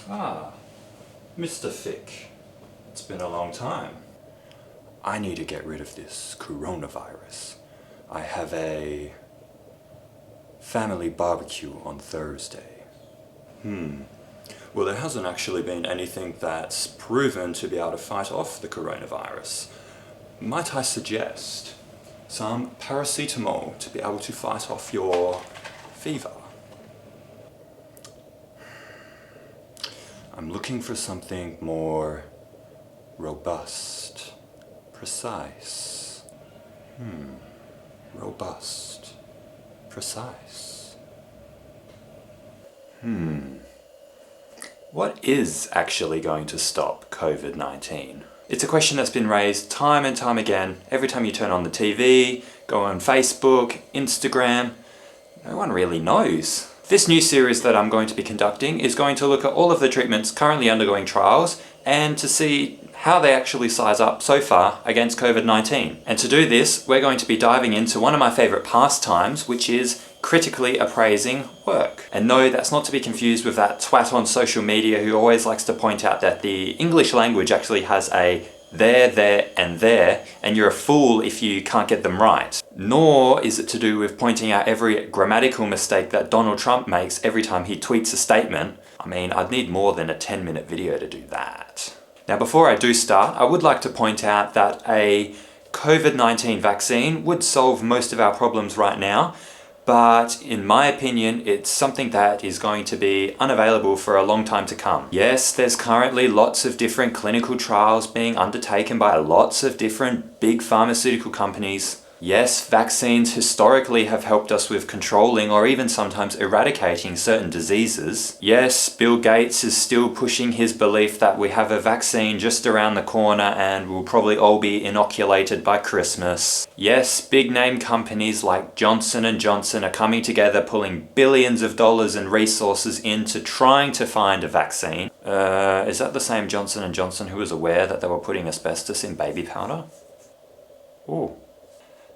Ah, Mr. Fick. It's been a long time. I need to get rid of this coronavirus. I have a family barbecue on Thursday. Well, there hasn't actually been anything that's proven to be able to fight off the coronavirus. Might I suggest some paracetamol to be able to fight off your fever? I'm looking for something more robust, precise. Robust, precise. What is actually going to stop COVID-19? It's a question that's been raised time and time again. Every time you turn on the TV, go on Facebook, Instagram, no one really knows. This new series that I'm going to be conducting is going to look at all of the treatments currently undergoing trials and to see how they actually size up so far against COVID-19. And to do this, we're going to be diving into one of my favourite pastimes, which is critically appraising work. And no, that's not to be confused with that twat on social media who always likes to point out that the English language actually has a there, and you're a fool if you can't get them right. Nor is it to do with pointing out every grammatical mistake that Donald Trump makes every time he tweets a statement. I mean, I'd need more than a 10-minute video to do that. Now, before I do start, I would like to point out that a COVID-19 vaccine would solve most of our problems right now, but in my opinion, it's something that is going to be unavailable for a long time to come. Yes, there's currently lots of different clinical trials being undertaken by lots of different big pharmaceutical companies. Yes, vaccines historically have helped us with controlling or even sometimes eradicating certain diseases. Yes, Bill Gates is still pushing his belief that we have a vaccine just around the corner and we'll probably all be inoculated by Christmas. Yes, big name companies like Johnson & Johnson are coming together, pulling billions of dollars and resources into trying to find a vaccine. Is that the same Johnson & Johnson who was aware that they were putting asbestos in baby powder? Ooh.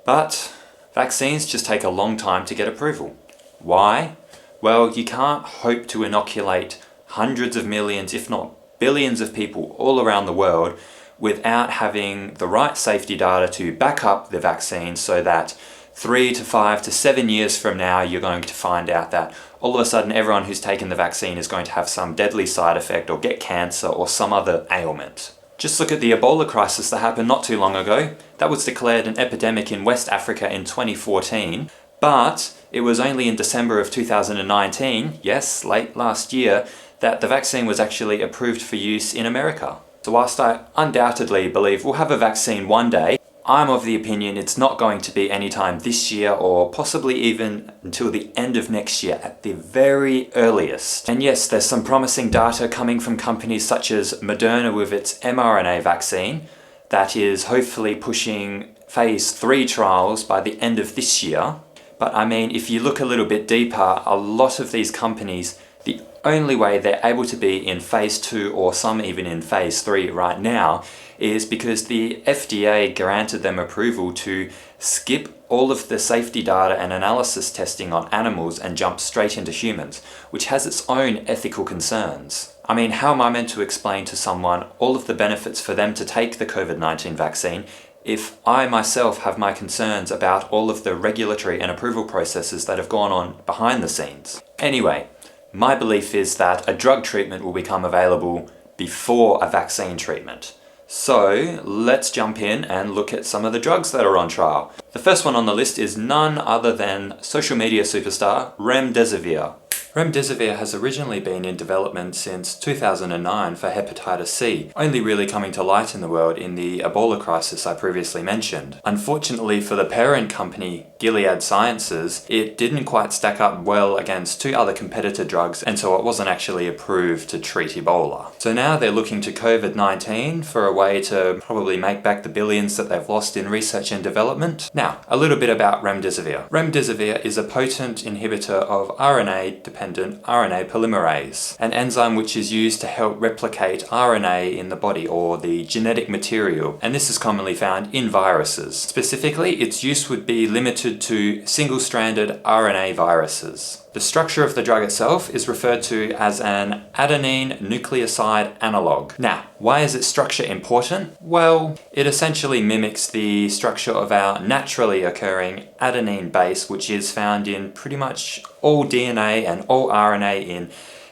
But vaccines just take a long time to get approval. Why? Well, you can't hope to inoculate hundreds of millions, if not billions of people all around the world without having the right safety data to back up the vaccine so that 3 to 5 to 7 years from now, you're going to find out that all of a sudden everyone who's taken the vaccine is going to have some deadly side effect or get cancer or some other ailment. Just look at the Ebola crisis that happened not too long ago. That was declared an epidemic in West Africa in 2014, but it was only in December of 2019, yes, late last year, that the vaccine was actually approved for use in America. So whilst I undoubtedly believe we'll have a vaccine one day, I'm of the opinion it's not going to be anytime this year or possibly even until the end of next year at the very earliest. And yes, there's some promising data coming from companies such as Moderna with its mRNA vaccine that is hopefully pushing phase 3 trials by the end of this year. But I mean, if you look a little bit deeper, a lot of these companies, the only way they're able to be in phase 2 or some even in phase 3 right now is because the FDA granted them approval to skip all of the safety data and analysis testing on animals and jump straight into humans, which has its own ethical concerns. I mean, how am I meant to explain to someone all of the benefits for them to take the COVID-19 vaccine if I myself have my concerns about all of the regulatory and approval processes that have gone on behind the scenes? Anyway, my belief is that a drug treatment will become available before a vaccine treatment. So let's jump in and look at some of the drugs that are on trial. The first one on the list is none other than social media superstar Remdesivir. Remdesivir has originally been in development since 2009 for hepatitis C, only really coming to light in the world in the Ebola crisis I previously mentioned. Unfortunately for the parent company, Gilead Sciences, it didn't quite stack up well against 2 other competitor drugs, and so it wasn't actually approved to treat Ebola. So now they're looking to COVID-19 for a way to probably make back the billions that they've lost in research and development. Now, a little bit about Remdesivir. Remdesivir is a potent inhibitor of RNA-dependent RNA-dependent RNA polymerase, an enzyme which is used to help replicate RNA in the body, or the genetic material, and this is commonly found in viruses. Specifically, its use would be limited to single-stranded RNA viruses. The structure of the drug itself is referred to as an adenine nucleoside analog. Now, why is its structure important? Well, it essentially mimics the structure of our naturally occurring adenine base, which is found in pretty much all DNA and all RNA in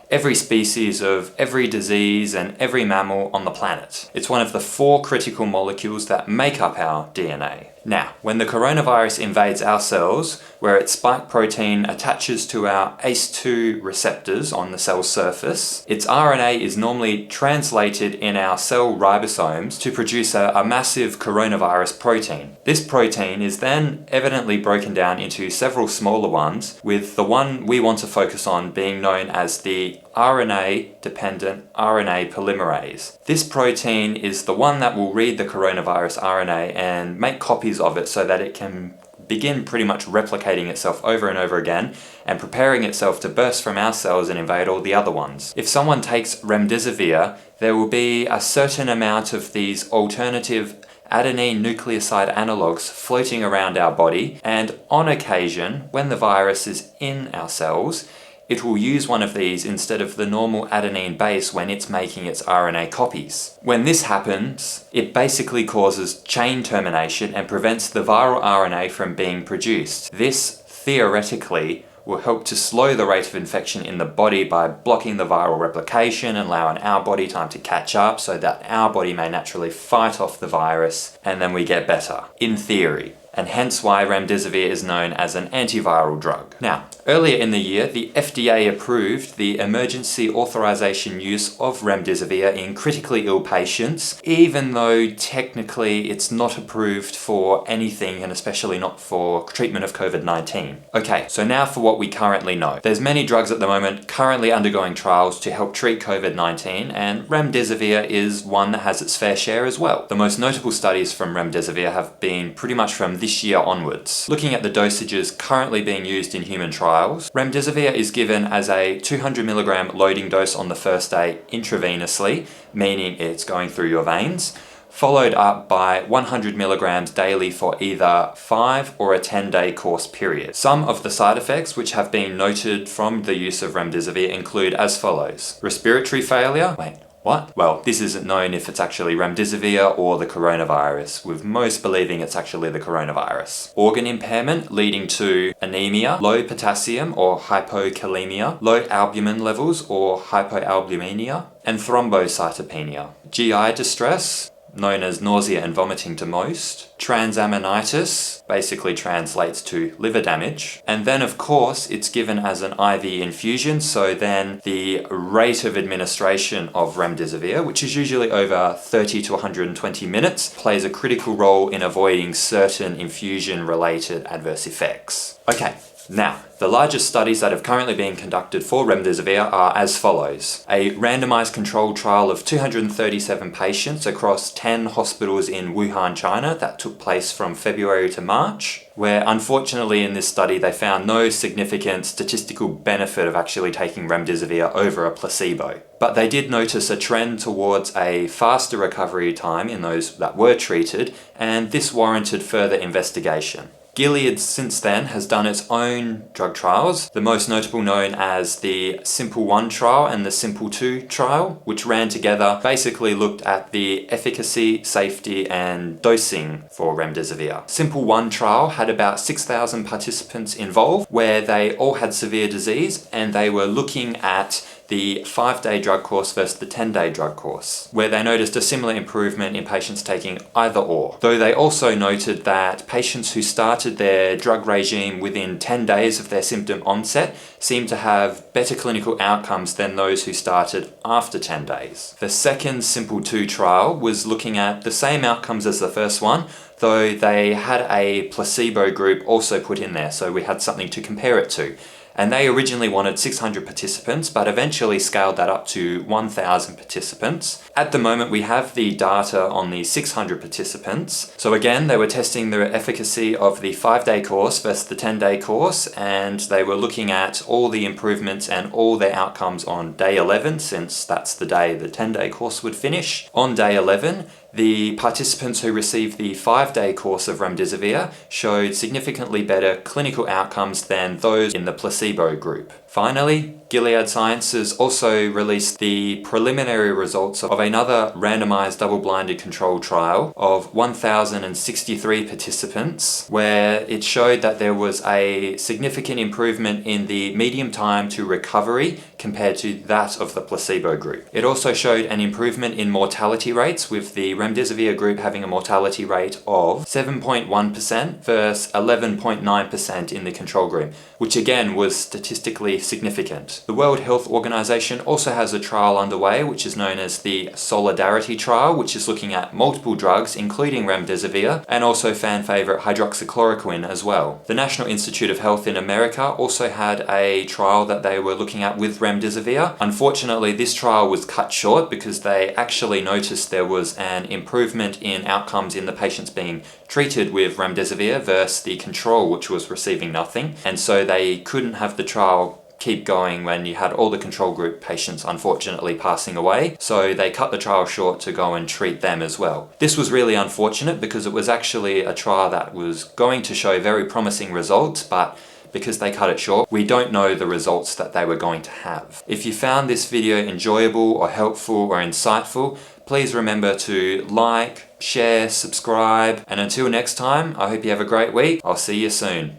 every species of every disease and every mammal on the planet. It's one of the 4 critical molecules that make up our DNA. Now, when the coronavirus invades our cells, where its spike protein attaches to our ACE2 receptors on the cell surface, its RNA is normally translated in our cell ribosomes to produce a massive coronavirus protein. This protein is then evidently broken down into several smaller ones, with the one we want to focus on being known as the RNA-dependent RNA polymerase. This protein is the one that will read the coronavirus RNA and make copies of it so that it can begin pretty much replicating itself over and over again and preparing itself to burst from our cells and invade all the other ones. If someone takes Remdesivir, there will be a certain amount of these alternative adenine nucleoside analogues floating around our body, and on occasion, when the virus is in our cells, it will use one of these instead of the normal adenine base when it's making its RNA copies. When this happens, it basically causes chain termination and prevents the viral RNA from being produced. This, theoretically, will help to slow the rate of infection in the body by blocking the viral replication and allowing our body time to catch up so that our body may naturally fight off the virus and then we get better, in theory. And hence why Remdesivir is known as an antiviral drug. Now, earlier in the year, the FDA approved the emergency authorization use of Remdesivir in critically ill patients, even though technically it's not approved for anything, and especially not for treatment of COVID-19. Okay, so now for what we currently know. There's many drugs at the moment currently undergoing trials to help treat COVID-19, and Remdesivir is one that has its fair share as well. The most notable studies from Remdesivir have been pretty much from this year onwards. Looking at the dosages currently being used in human trials, Remdesivir is given as a 200mg loading dose on the first day intravenously, meaning it's going through your veins, followed up by 100mg daily for either 5 or a 10-day course period. Some of the side effects which have been noted from the use of Remdesivir include as follows: respiratory failure. What? Well, this isn't known if it's actually Remdesivir or the coronavirus, with most believing it's actually the coronavirus. Organ impairment leading to anemia, low potassium or hypokalemia, low albumin levels or hypoalbuminemia, and thrombocytopenia. GI distress, known as nausea and vomiting to most. Transaminitis basically translates to liver damage. And then of course it's given as an IV infusion, so then the rate of administration of Remdesivir, which is usually over 30 to 120 minutes, plays a critical role in avoiding certain infusion-related adverse effects. Okay. Now, the largest studies that have currently been conducted for Remdesivir are as follows. A randomized controlled trial of 237 patients across 10 hospitals in Wuhan, China, that took place from February to March, where unfortunately in this study they found no significant statistical benefit of actually taking Remdesivir over a placebo. But they did notice a trend towards a faster recovery time in those that were treated, and this warranted further investigation. Gilead since then has done its own drug trials, the most notable known as the Simple-1 trial and the Simple-2 trial, which ran together, basically looked at the efficacy, safety and dosing for Remdesivir. Simple-1 trial had about 6,000 participants involved, where they all had severe disease, and they were looking at the 5-day drug course versus the 10-day drug course, where they noticed a similar improvement in patients taking either or. Though they also noted that patients who started their drug regime within 10 days of their symptom onset seemed to have better clinical outcomes than those who started after 10 days. The second Simple-2 trial was looking at the same outcomes as the first one, though they had a placebo group also put in there, so we had something to compare it to. And they originally wanted 600 participants, but eventually scaled that up to 1,000 participants. At the moment, we have the data on the 600 participants. So again, they were testing the efficacy of the 5-day course versus the 10-day course, and they were looking at all the improvements and all their outcomes on day 11, since that's the day the 10-day course would finish. On day 11, the participants who received the 5-day course of Remdesivir showed significantly better clinical outcomes than those in the placebo group. Finally, Gilead Sciences also released the preliminary results of another randomized double-blinded controlled trial of 1,063 participants, where it showed that there was a significant improvement in the median time to recovery compared to that of the placebo group. It also showed an improvement in mortality rates, with the Remdesivir group having a mortality rate of 7.1% versus 11.9% in the control group, which again was statistically significant. The World Health Organization also has a trial underway, which is known as the Solidarity trial, which is looking at multiple drugs, including Remdesivir, and also fan favorite hydroxychloroquine as well. The National Institute of Health in America also had a trial that they were looking at with Remdesivir. Unfortunately, this trial was cut short because they actually noticed there was an improvement in outcomes in the patients being treated with Remdesivir versus the control, which was receiving nothing. And so they couldn't have the trial keep going when you had all the control group patients unfortunately passing away. So they cut the trial short to go and treat them as well. This was really unfortunate because it was actually a trial that was going to show very promising results, but because they cut it short, we don't know the results that they were going to have. If you found this video enjoyable or helpful or insightful, please remember to like, share, subscribe, and until next time, I hope you have a great week. I'll see you soon.